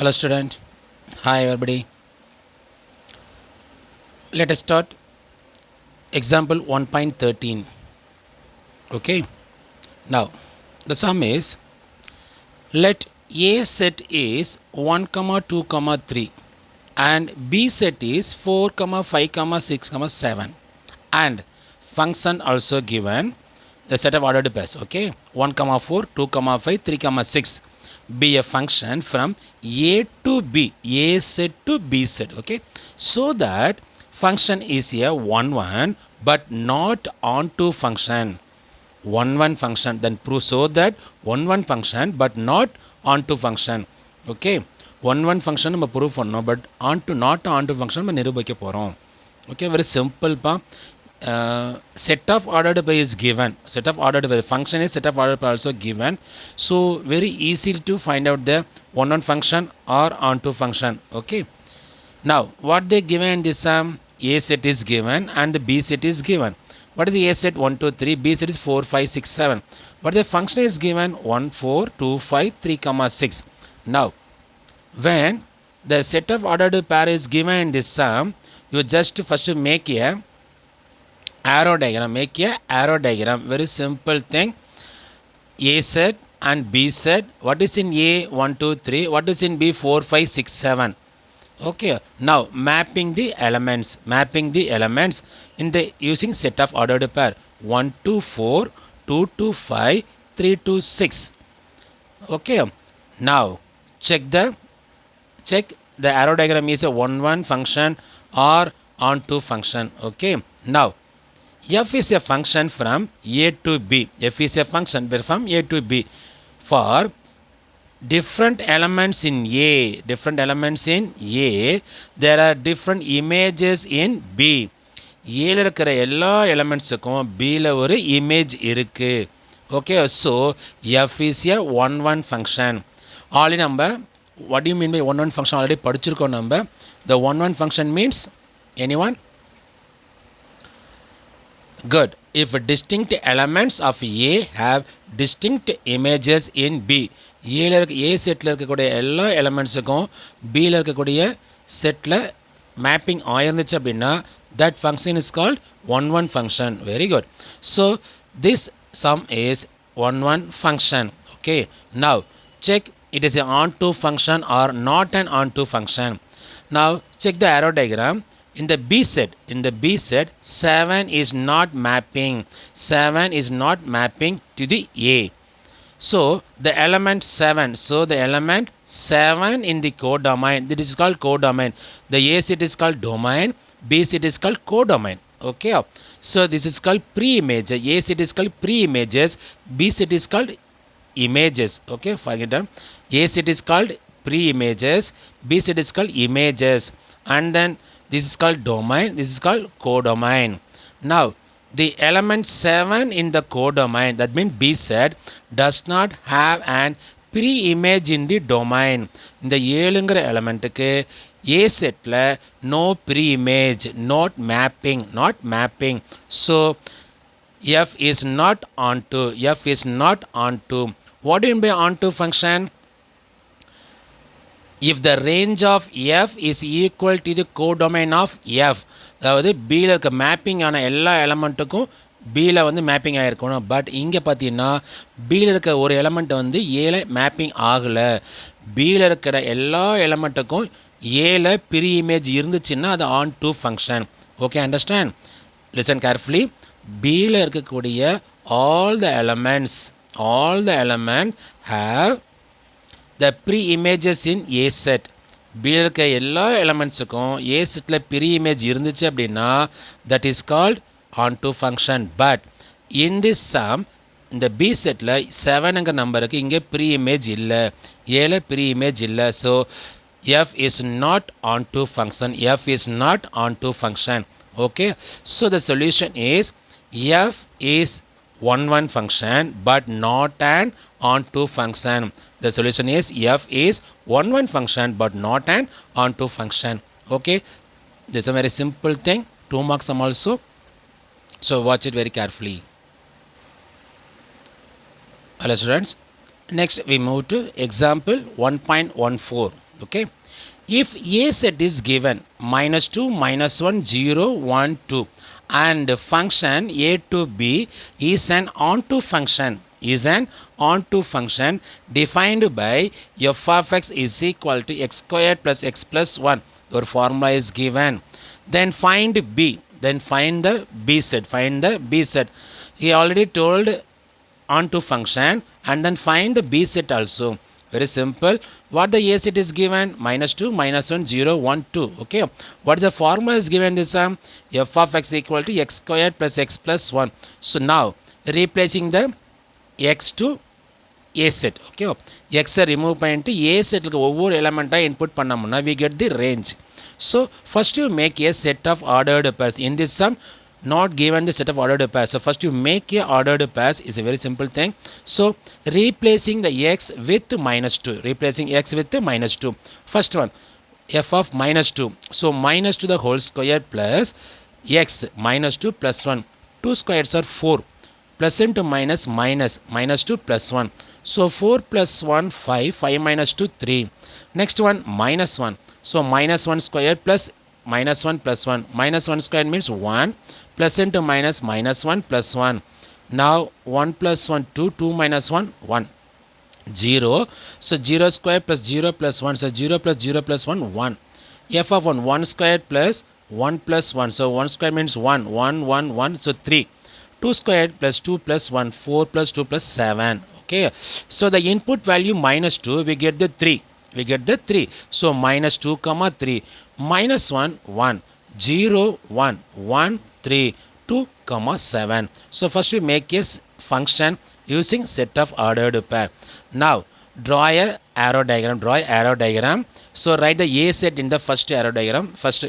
Hello student. Hi everybody. Let us start example 1.13. Okay. Now the sum is let A set is 1 comma 2 comma 3 and B set is 4 comma 5 comma 6 comma 7 and function also given the set of ordered pairs. Okay. 1 comma 4 2 comma 5 3 comma 6 be a function from A to B, A set to B set. Okay. So that function is a 1 1 but not onto function. 1 1 function, then prove so that 1 1 function but not onto function. Okay. 1 1 function நம்ம prove பண்ணோம், but onto not onto function நம்ம நிரூபிக்க போகிறோம். Okay, very simple pa. Set of ordered by is given. Set of ordered by, the function is set of ordered by also given. So very easy to find out the 1 1 function or onto function. Okay. Now what they given in this sum? A set is given and the B set is given. What is the A set? 1 2 3. B set is 4 5 6 7. But the function is given 1 4 2 5 3 comma 6. Now when the set of ordered pair is given in this sum, you just first make a arrow diagram. Make a arrow diagram. Very simple thing. A set and B set. What is in A? 1 2 3. What is in B? 4 5 6 7. Okay. Now mapping the elements. Mapping the elements in the using set of ordered pair. 1 to 4, 2 to 5, 3 to 6. Okay. Now check the arrow diagram is a 1 1 function or onto function. Okay. Now f is a function from A to B. F is a function from A to B for different elements in A. Different elements in A. There are different images in B. A ல இருக்கிற எல்லா எலமெண்ட்ஸுக்கும் Bல ஒரு image இருக்கு. Okay, so f is a 1 1 function. Already நம்ம what do you mean by 1 1 function? Already படிச்சிருக்கோம் நம்ம. The 1 1 function means anyone? Good. If distinct elements of A have distinct images in B. A settle இருக்கக்கூடிய எல்லா எலமெண்ட்ஸுக்கும் Bயில் இருக்கக்கூடிய settle mapping ஆயிருந்துச்சு அப்படின்னா that function is called 1 1 function. Very good. So this sum is 1 1 function. Okay. Now check it is an onto function or not an onto function. Now check the arrow diagram. In the B set, 7 is not mapping. 7 is not mapping to the A. So the element 7. So the element 7 in the codomain. That is called codomain. The A set is called domain. B set is called codomain. Okay. So this is called pre-image. A set is called pre-images. B set is called images. Okay. Forget that. A set is called pre-images. B set is called images. And then this is called domain. This is called codomain. Now the element 7 in the codomain, that means B set, does not have an pre-image in the domain. இந்த ஏழுங்கிற எலமெண்ட்டுக்கு A setல no pre-image, not mapping. So f is not onto. What do you mean by onto function? If the range of f is equal to the codomain of f, அதாவது Bயில் இருக்க mapping ஆன எல்லா எலமெண்ட்டுக்கும் Bயில் வந்து mapping ஆகிருக்கணும். But இங்கே பார்த்தீங்கன்னா Bயில் இருக்க ஒரு element வந்து ஏல மேப்பிங் ஆகலை. Bயில் இருக்கிற எல்லா எலமெண்ட்டுக்கும் ஏல ப்ரீ இமேஜ் இருந்துச்சுன்னா அது onto function. Okay, understand? Listen carefully. Bயில் இருக்கக்கூடிய all the elements have the pre-images in A set. Bயில் இருக்க எல்லா எலமெண்ட்ஸுக்கும் A செட்டில் pre-image இருந்துச்சு அப்படின்னா that is called onto function. But in this sum, இந்த B செட்டில் 7ங்கிற நம்பருக்கு இங்கே pre-image இல்லை, ஏல pre-image இல்லை. So f is not onto function. Okay. So the solution is f is 1 1 function but not an onto function. The solution is f is 1 1 function but not an onto function. Okay, this is a very simple thing. 2 marks sum also, so watch it very carefully. Hello students, next we move to example 1.14. Okay. If A set is given minus 2, minus 1, 0, 1, 2 and function A to B is an onto function defined by f of x is equal to x squared plus x plus 1. Your formula is given. Then find B. Then find the B set. He already told onto function and then find the B set also. Very simple. What the A set is given? Minus 2, minus 1, 0, 1, 2. Okay. What is the formula is given this sum? F of x equal to x squared plus x plus 1. So now replacing the x to A set. Okay. X remove பண்ணிட்டு A setக்கு ஒவ்வொரு எலிமெண்டா input பண்ணோம்னா we get the range. So first you make a set of ordered pairs. In this sum not given the set of ordered pairs. So first you make a ordered pairs is a very simple thing. So replacing the x with minus 2. Replacing x with minus 2. First one f of minus 2. So minus 2 the whole square plus x minus 2 plus 1. 2 squares are 4. Plus into minus minus 2 plus 1. So 4 plus 1 5. 5 minus 2 3. Next one minus 1. So minus 1 square plus minus 1 plus 1. Minus 1 square means 1. Plus into minus minus 1 plus 1. Now 1 plus 1 2. 2 minus 1 1. 0. So 0 square plus 0 plus 1. So 0 plus 0 plus 1 1. F of 1 1 square plus 1 plus 1. So 1 square means 1 1 1 1. So 3. 2 squared plus 2 plus 1. 4 plus 2 plus 7. Okay. So the input value minus 2 we get the 3. We get the 3. So minus 2 comma 3. Minus 1 1. 0 1 1 3 2 comma 7. So first we make a function using set of ordered pair. Now draw a arrow diagram. So write the A set in the first arrow diagram. First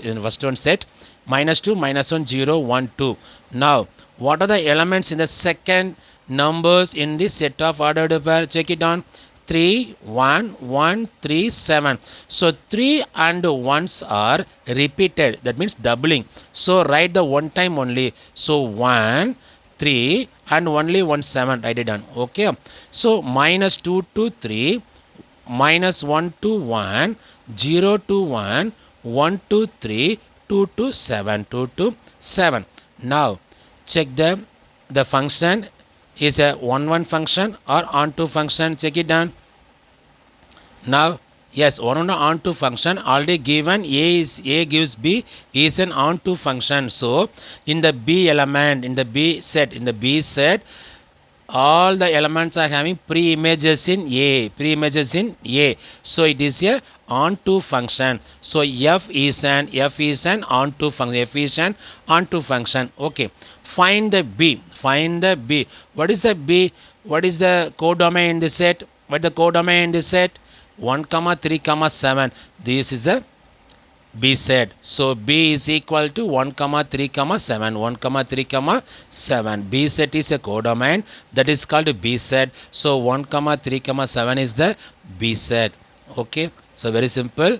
one set minus 2 minus 1 0 1 2. Now what are the elements in the second numbers in this set of ordered pair? Check it on. 3 1 1 3 7. So 3 and 1s are repeated, that means doubling. So write the one time only. So 1 3 and only 1 7. Write it down. Okay. So minus 2 to 3, minus 1 to 1, 0 to 1, 1 to 3, 2 to 7, 2 to 7. Now check the function is a 1 function or onto function. Check it down. Now yes, one onto function already given. A gives B is an onto function. So in the B element, in the B set all the elements are having pre-images in A. So it is a onto function. So F is an onto function. Okay. Find the B. What is the B? What is the codomain in the set? What is the codomain in the set? 1 comma 3 comma 7. This is the B set. So B is equal to 1 comma 3 comma 7. 1 comma 3 comma 7. B set is a codomain, that is called B set. So 1 comma 3 comma 7 is the B set. Okay. So very simple.